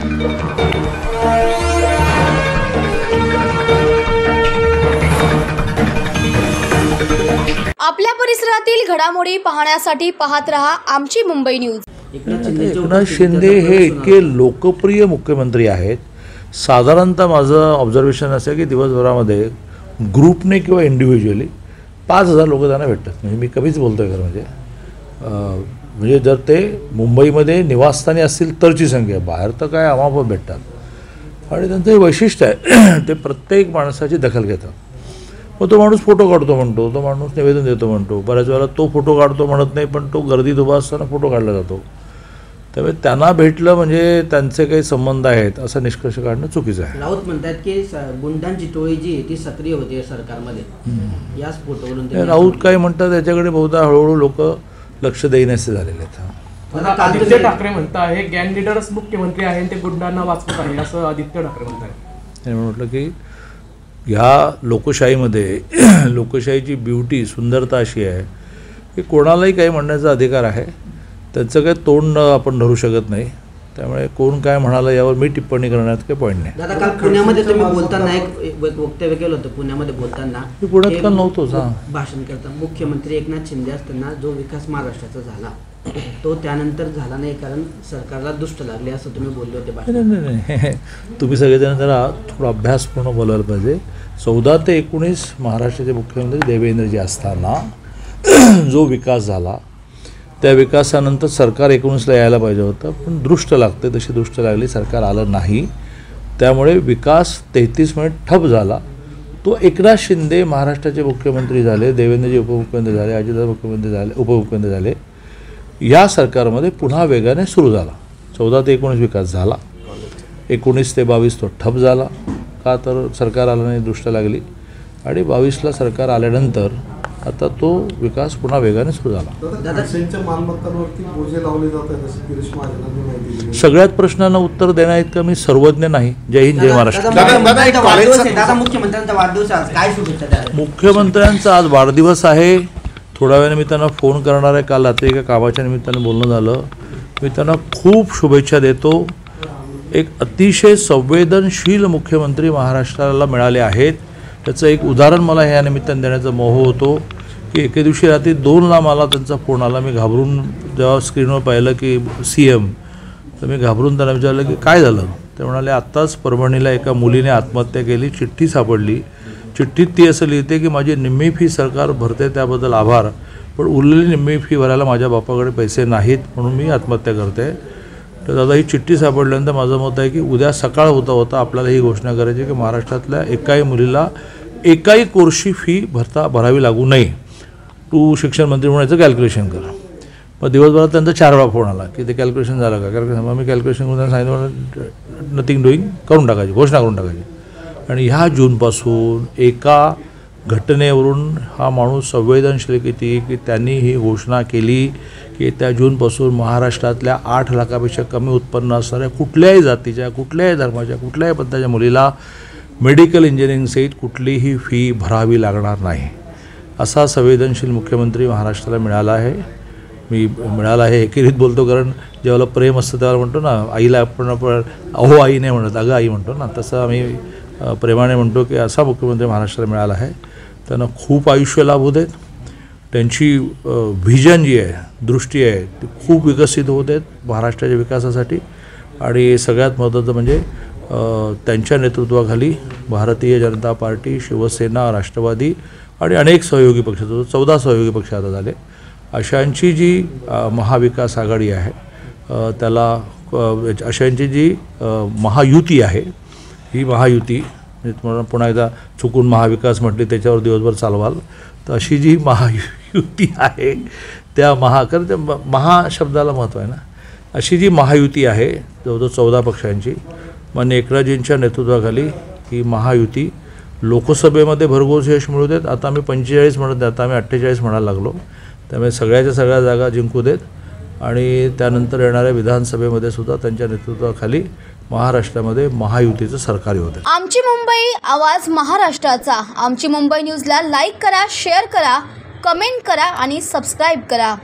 आपल्या परिसरातील घडामोडी पाहण्यासाठी पाहत रहा आमची मुंबई न्यूज। एकनाथ शिंदे हे इतके लोकप्रिय मुख्यमंत्री आहेत। साधारणतः माझं ऑब्झर्वेशन असं की दिवसभरामध्ये ग्रुपने किंवा इंडिव्हिज्युअली 5000 लोक त्यांना भेटतात। म्हणजे मी कमीच बोलतोय खरं म्हणजे जर ते मुंबईमध्ये निवासस्थानी असतील तरची संख्या, बाहेर तर काय अमाप भेटतात। आणि त्यांचं हे वैशिष्ट्य आहे, ते प्रत्येक माणसाची दखल घेतात। मग तो माणूस फोटो काढतो म्हणतो, तो माणूस निवेदन देतो म्हणतो, बऱ्याच वेळेला तो फोटो काढतो म्हणत नाही, पण तो गर्दीत उभा असताना फोटो काढला जातो। त्यामुळे त्यांना भेटलं म्हणजे त्यांचे काही संबंध आहेत असा निष्कर्ष काढणं चुकीचं आहे। राऊत म्हणतात की गुंडांची टोळी जी आहे ती सक्रिय होती सरकारमध्ये, याच फोटोवरून राऊत काय म्हणतात त्याच्याकडे बहुधा हळूहळू लोक लक्ष देईनसे झालेले आहेत। आदित्य ठाकरे म्हणतात हे गँग लीडरच मुख्यमंत्री आहे, ते गुंडांना वाचवत आहे असं आदित्य ठाकरे म्हणतात। त्यांनी म्हटलं की ह्या लोकशाहीमध्ये लोकशाहीची ब्युटी सुंदरता अशी आहे की कोणालाही काही म्हणण्याचा अधिकार आहे, त्याचं काही तोंड आपण धरू शकत नाही। त्यामुळे कोण काय म्हणाला यावर मी टिप्पणी करण्यात काही पॉईंट नाही। दादा काल पुण्यामध्ये तुम्ही बोलताना एक वक्तव्य केलं होतं, पुण्यामध्ये बोलताना मी पुण्यात काल नव्हतोच भाषण करता मुख्यमंत्री एकनाथ शिंदे असताना जो विकास महाराष्ट्राचा झाला तो त्यानंतर झाला नाही कारण सरकारला दुष्ट लागले असं तुम्ही बोलले होते। नाही, तुम्ही सगळेजण जरा थोडा अभ्यासपूर्ण बोलायला पाहिजे। 14 ते 19 महाराष्ट्राचे मुख्यमंत्री देवेंद्रजी असताना जो विकास झाला त्या विकासानंतर सरकार 19ला यायला पाहिजे होतं, पण दृष्ट लागते तशी दृष्ट लागली, सरकार आलं नाही। त्यामुळे विकास 33 मध्ये ठप झाला। तो एकनाथ शिंदे महाराष्ट्राचे मुख्यमंत्री झाले, देवेंद्रजी उपमुख्यमंत्री झाले, अजितदादा मुख्यमंत्री झाले, उपमुख्यमंत्री झाले, या सरकारमध्ये पुन्हा वेगाने सुरू झाला। 14 ते 19 विकास झाला, 19 ते 22 तो ठप झाला। का तर सरकार आलं नाही, दृष्ट लागली, आणि 22ला सरकार आल्यानंतर आता तो विकास पुन्हा वेगाने सुरू झाला। सगळ्यात प्रश्नांना उत्तर देण्यात इतकं मी सर्वज्ञ नाही। जय हिंद, जय महाराष्ट्र। मुख्यमंत्र्यांचा आज वाढदिवस आहे। थोड्या वेळाने मी त्यांना फोन करणार आहे। काल रात्री एका कामाच्या निमित्ताने बोलणं झालं, मी त्यांना खूप शुभेच्छा देतो। एक अतिशय संवेदनशील मुख्यमंत्री महाराष्ट्राला मिळाले आहेत। त्याचं एक उदाहरण मला ह्या निमित्ताने देण्याचा मोह होतो की एके दिवशी रात्री 2ला मला त्यांचा फोन आला। मी घाबरून जेव्हा स्क्रीनवर पाहिलं की CM, तर मी घाबरून त्यांना विचारलं की काय झालं। ते म्हणाले आत्ताच परभणीला एका मुलीने आत्महत्या केली, चिठ्ठी सापडली, चिठ्ठीत ती असं लिहिते की माझी निम्मी फी सरकार भरते त्याबद्दल आभार, पण उरलेली निम्मी फी भरायला माझ्या बापाकडे पैसे नाहीत म्हणून मी आत्महत्या करते। तर दादा ही चिठ्ठी सापडल्यानंतर माझं मत आहे की उद्या सकाळ होता आपल्याला ही घोषणा करायची की महाराष्ट्रातल्या एकाही मुलीला एकाही कोर्सची फी भरावी लागू नये। तू शिक्षण मंत्री म्हणायचं कॅल्क्युलेशन कर। मग दिवसभरात त्यांचा 4 वेळा फोन आला की ते कॅल्क्युलेशन झालं का, कारण मी कॅल्क्युलेशन करून सांगितलं नथिंग डुईंग करून टाकायची, घोषणा करून टाकायची। आणि ह्या जूनपासून एका घटनेवरून हा माणूस संवेदनशील किती की त्यांनी ही घोषणा केली की त्या जूनपासून महाराष्ट्रातल्या 8 लाखापेक्षा कमी उत्पन्न असणाऱ्या कुठल्याही जातीच्या, कुठल्याही धर्माच्या, कुठल्याही पद्धतीच्या मुलीला मेडिकल इंजिनिअरिंग सहित कुठलीही फी भरावी लागणार नाही। असा संवेदनशील मुख्यमंत्री महाराष्ट्राला मिळाला आहे। मी मिळाला आहे एकेरीत बोलतो, कारण जेव्हा प्रेम असतं तेव्हा म्हणतो ना, आईला आपण अहो आई नाही म्हणत, अगं आई म्हणतो ना, तसं आम्ही प्रेमाने म्हणतो की असा मुख्यमंत्री महाराष्ट्राला मिळाला आहे। त्यांना खूप आयुष्य लाभू देत, त्यांची व्हिजन जी आहे, दृष्टी आहे ती खूप विकसित होत आहेत महाराष्ट्राच्या विकासासाठी। आणि सगळ्यात महत्त्वाचं म्हणजे त्यांच्या नेतृत्वाखाली भारतीय जनता पार्टी, शिवसेना, राष्ट्रवादी आणि अनेक सहयोगी पक्ष, 14 सहयोगी पक्ष आता झाले, अशांची जी महाविकास आघाडी आहे, त्याला अशांची जी महायुती आहे, ही महायुती पुन्हा एकदा चुकून महाविकास म्हटली त्याच्यावर दिवसभर चालवाल, तर अशी जी महायुती आहे त्या कारण त्या महा शब्दाला महत्त्व आहे ना, अशी जी महायुती आहे जवळजवळ 14 पक्षांची, माननीय एकनाथजींच्या नेतृत्वाखाली ही महायुती लोकसभेमध्ये भरघोस यश मिळू देत। आता आम्ही 45 म्हणत, आता आम्ही 48 म्हणायला लागलो। त्यामुळे सगळ्याच्या सगळ्या जागा जिंकू देत आणि त्यानंतर येणाऱ्या विधानसभेमध्ये सुद्धा त्यांच्या नेतृत्वाखाली महाराष्ट्रामध्ये महायुतीचं सरकार होते। आमची मुंबई, आवाज महाराष्ट्राचा। आमची मुंबई न्यूजला लाईक करा, शेअर करा, कमेंट करा आणि सबस्क्राईब करा।